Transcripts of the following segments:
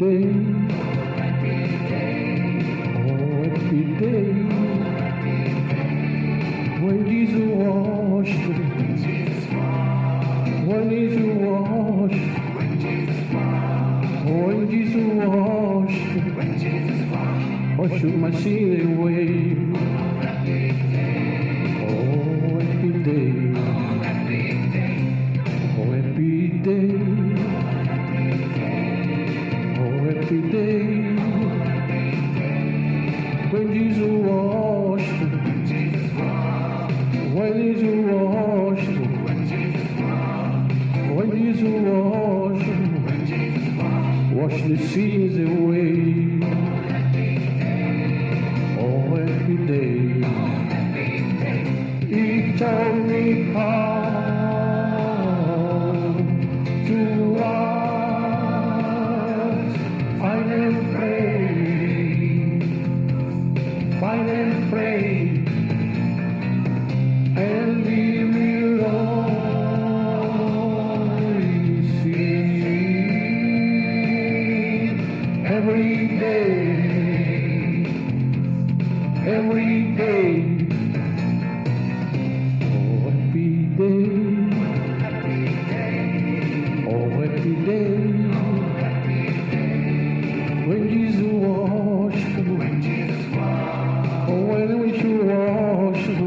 day, oh happy day, when Jesus washed, when Jesus washed, when Jesus washed, wash my sin away. Oh happy day, oh happy day, oh happy day, when Jesus washed, when Jesus washed, when Jesus washed, wash the sins away. Oh happy day, He taught me how to walk, find and pray, find and pray, and leave me alone. See, every day, every day. Oh happy day, oh happy day, when Jesus washed, oh when you washed,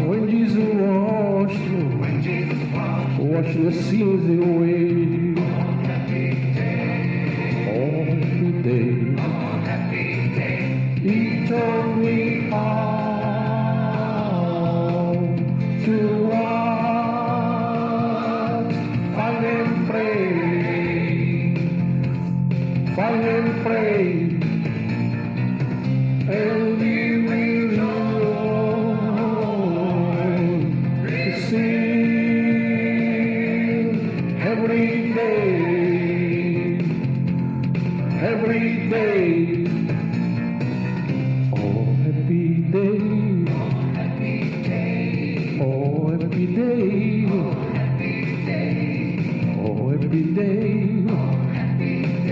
when Jesus washed, wash the sins away. Oh happy day, He taught me how to walk, find and pray, find and pray, and leave me alone. Sing every day, every day. Oh happy day, oh happy day, oh happy day, oh happy day,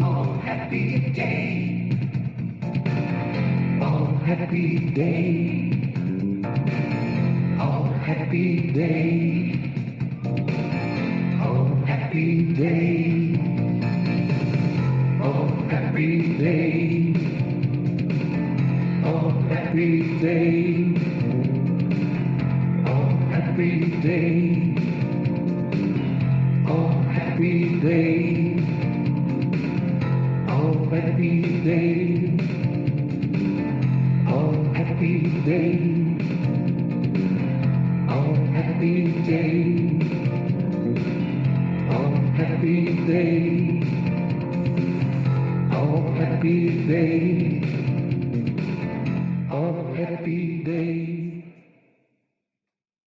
oh happy day, oh happy day, oh happy day, oh happy day, oh happy day, oh happy day, oh happy day, oh happy day, oh happy day, oh happy day, oh happy day, oh happy day, oh happy day, oh happy day, oh happy day.